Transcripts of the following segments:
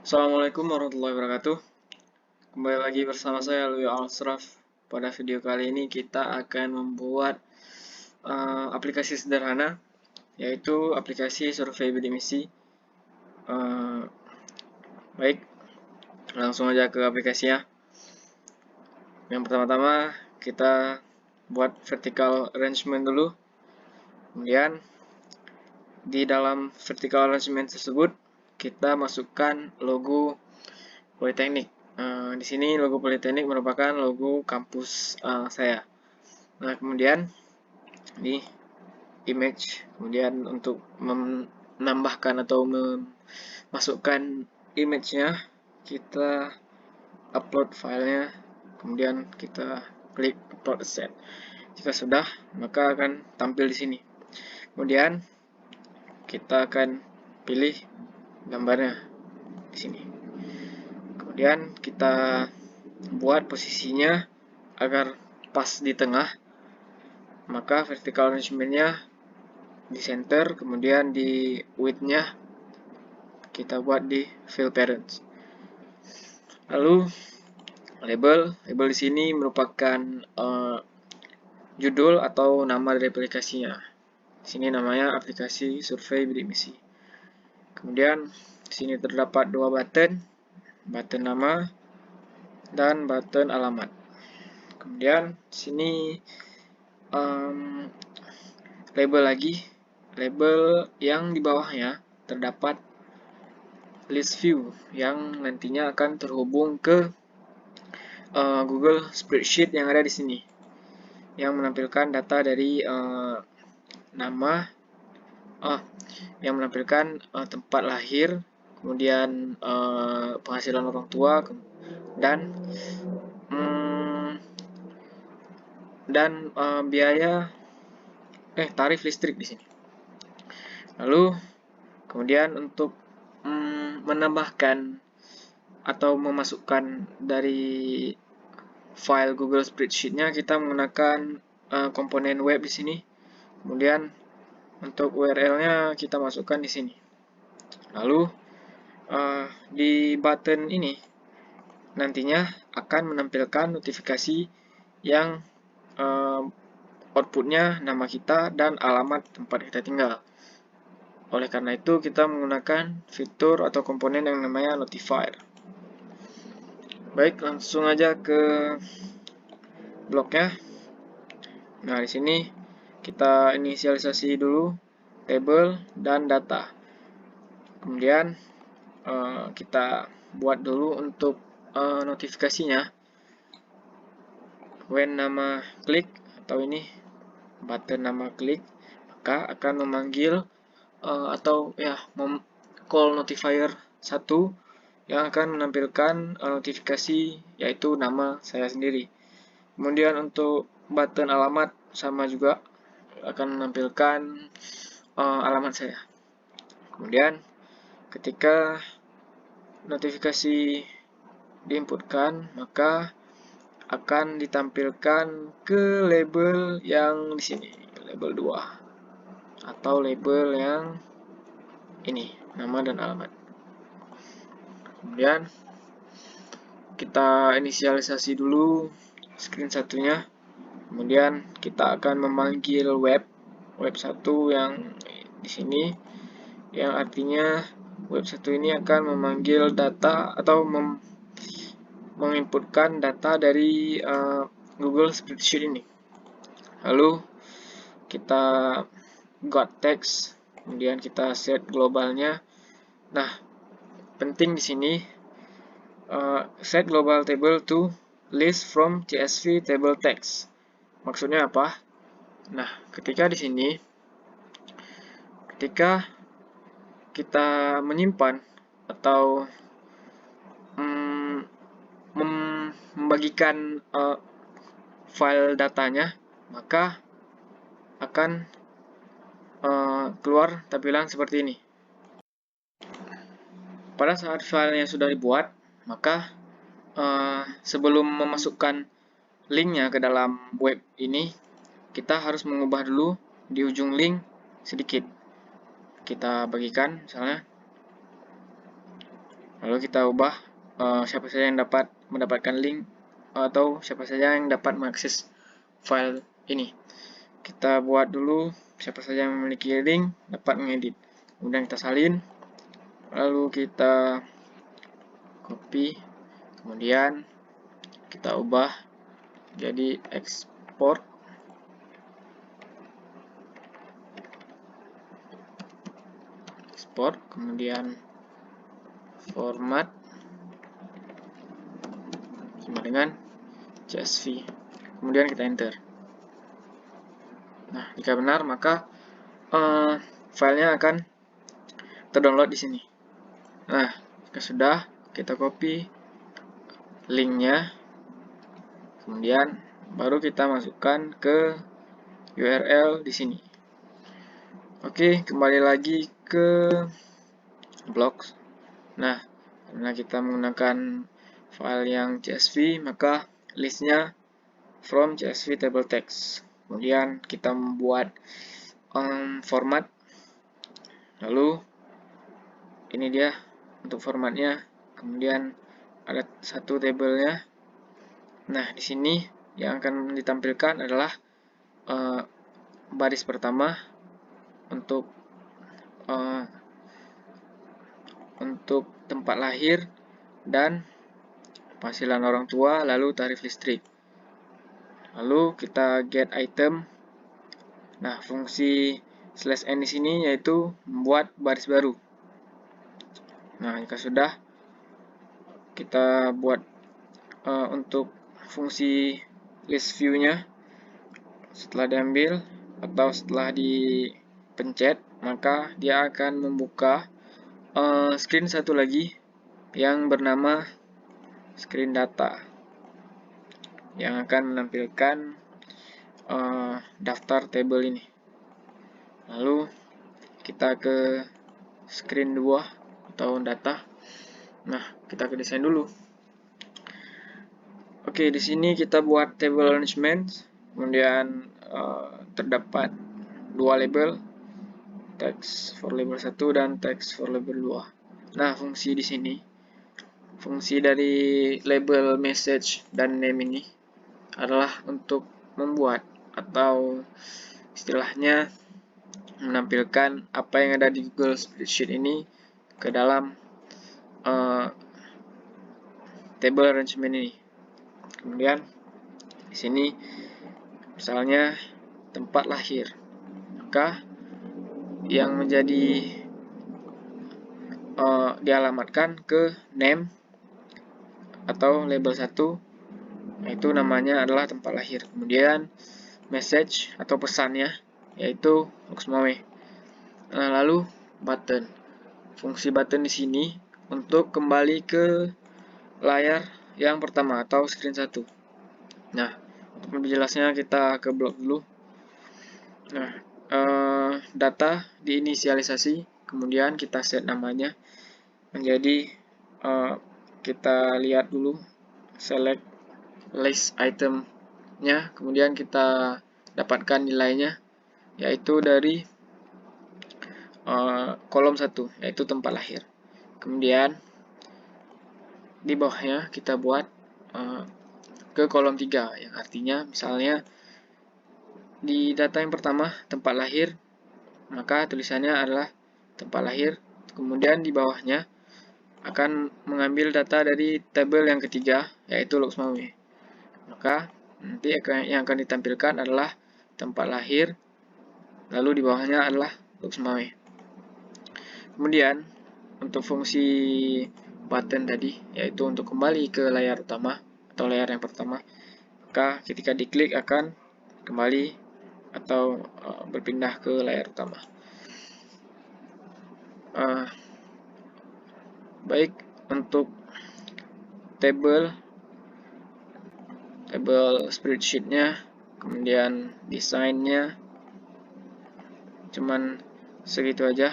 Assalamualaikum warahmatullahi wabarakatuh. Kembali lagi bersama saya Louis Alsraf. Pada video kali ini kita akan membuat aplikasi sederhana, yaitu aplikasi survei bidik misi. Baik, langsung aja ke aplikasinya. Yang pertama-tama kita buat vertical arrangement dulu. Kemudian di dalam vertical arrangement tersebut kita masukkan logo Politeknik. Di sini logo Politeknik merupakan logo kampus saya. Nah, kemudian di image, kemudian untuk menambahkan atau memasukkan image-nya, kita upload filenya, kemudian kita klik upload asset. Jika sudah, maka akan tampil di sini. Kemudian kita akan pilih gambarnya di sini. Kemudian kita buat posisinya agar pas di tengah, maka vertical arrangement-nya di center, kemudian di width-nya kita buat di fill parents. Lalu label di sini merupakan judul atau nama dari aplikasinya. Di sini namanya aplikasi survei bidik misi. Kemudian di sini terdapat dua button nama dan button alamat. Kemudian di sini label lagi, label yang di bawahnya terdapat list view yang nantinya akan terhubung ke Google Spreadsheet yang ada di sini, yang menampilkan data dari nama, yang menampilkan tempat lahir, kemudian penghasilan orang tua, dan biaya tarif listrik di sini. Lalu kemudian untuk menambahkan atau memasukkan dari file Google Spreadsheet-nya, kita menggunakan komponen web di sini. Kemudian untuk URL-nya kita masukkan di sini. Lalu di button ini nantinya akan menampilkan notifikasi yang outputnya nama kita dan alamat tempat kita tinggal. Oleh karena itu kita menggunakan fitur atau komponen yang namanya notifier. Baik, langsung aja ke bloknya. Nah, di sini kita inisialisasi dulu table dan data. Kemudian kita buat dulu untuk notifikasinya. When nama klik, atau ini button nama klik, maka akan memanggil atau call notifier 1 yang akan menampilkan notifikasi, yaitu nama saya sendiri. Kemudian untuk button alamat sama juga akan menampilkan alamat saya. Kemudian ketika notifikasi diinputkan, maka akan ditampilkan ke label yang di sini, label 2, atau label yang ini, nama dan alamat. Kemudian kita inisialisasi dulu screen satunya. Kemudian kita akan memanggil web 1 yang di sini, yang artinya web 1 ini akan memanggil data atau menginputkan data dari Google Spreadsheet ini. Lalu kita got text, kemudian kita set globalnya. Nah, penting di sini set global table to list from CSV table text. Maksudnya apa? Nah, ketika di sini, ketika kita menyimpan atau membagikan file datanya, maka akan keluar tampilan seperti ini. Pada saat filenya sudah dibuat, maka sebelum memasukkan linknya ke dalam web ini, kita harus mengubah dulu di ujung link sedikit. Kita bagikan misalnya Lalu kita ubah siapa saja yang dapat mendapatkan link atau siapa saja yang dapat mengakses file ini. Kita buat dulu siapa saja yang memiliki link dapat mengedit. Kemudian kita salin, lalu kita copy, kemudian kita ubah jadi export. Kemudian format sama dengan CSV, kemudian kita enter. Nah, jika benar maka filenya akan terdownload di sini. Nah, jika sudah, kita copy linknya, kemudian baru kita masukkan ke URL di sini. Oke, kembali lagi ke blocks. Nah, karena kita menggunakan file yang CSV, maka listnya from CSV table text. Kemudian kita membuat format. Lalu ini dia untuk formatnya. Kemudian ada satu tabelnya. Nah, di sini yang akan ditampilkan adalah baris pertama untuk tempat lahir dan penghasilan orang tua, lalu tarif listrik. Lalu kita get item. Nah, fungsi /n di sini yaitu membuat baris baru. Nah, jika sudah, kita buat untuk fungsi list view-nya. Setelah diambil atau setelah dipencet, maka dia akan membuka screen satu lagi yang bernama screen data, yang akan menampilkan daftar table ini. Lalu kita ke screen 2 atau data. Nah, kita ke desain dulu. Oke, di sini kita buat table arrangement. Kemudian terdapat dua label, text for label 1 dan text for label 2. Nah, fungsi di sini, fungsi dari label message dan name ini adalah untuk membuat atau istilahnya menampilkan apa yang ada di Google Spreadsheet ini ke dalam table arrangement ini. Kemudian di sini misalnya tempat lahir, maka yang menjadi dialamatkan ke name atau label 1, yaitu namanya adalah tempat lahir. Kemudian message atau pesannya yaitu Luxmawe. Nah, lalu button. Fungsi button di sini untuk kembali ke layar yang pertama atau screen 1. Nah, untuk lebih jelasnya kita ke blok dulu. Nah, data diinisialisasi, kemudian kita set namanya menjadi kita lihat dulu select list itemnya, kemudian kita dapatkan nilainya yaitu dari kolom 1 yaitu tempat lahir. Kemudian di bawahnya kita buat ke kolom 3, yang artinya misalnya di data yang pertama tempat lahir, maka tulisannya adalah tempat lahir. Kemudian di bawahnya akan mengambil data dari tabel yang ketiga yaitu Luxmawe. Maka nanti yang akan ditampilkan adalah tempat lahir, lalu di bawahnya adalah Luxmawe. Kemudian untuk fungsi button tadi, yaitu untuk kembali ke layar utama atau layar yang pertama, maka ketika diklik akan kembali atau berpindah ke layar utama. Baik, untuk table spreadsheet-nya, kemudian desainnya, cuman segitu aja.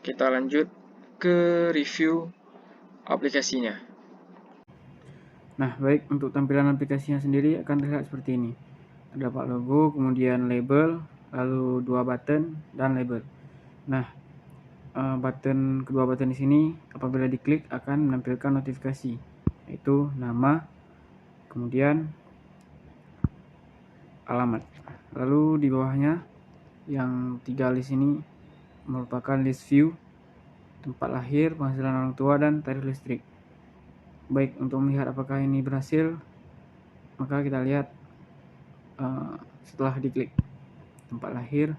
Kita lanjut ke review aplikasinya. Nah, baik, untuk tampilan aplikasinya sendiri akan terlihat seperti ini. Terdapat logo, kemudian label, lalu 2 button dan label. Nah, kedua button di sini apabila diklik akan menampilkan notifikasi, yaitu nama, kemudian alamat. Lalu di bawahnya yang 3 list ini merupakan list view, tempat lahir, penghasilan orang tua, dan tarif listrik. Baik, untuk melihat apakah ini berhasil, maka kita lihat setelah diklik tempat lahir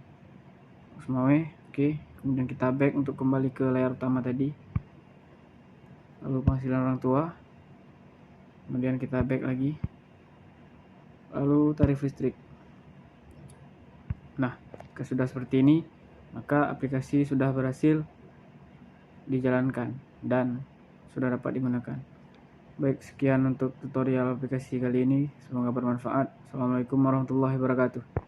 Usmawe, oke. Kemudian kita back untuk kembali ke layar utama tadi, lalu penghasilan orang tua, kemudian kita back lagi, lalu tarif listrik. Nah, jika sudah seperti ini, maka aplikasi sudah berhasil dijalankan dan sudah dapat digunakan. Baik, sekian untuk tutorial aplikasi kali ini. Semoga bermanfaat. Assalamualaikum warahmatullahi wabarakatuh.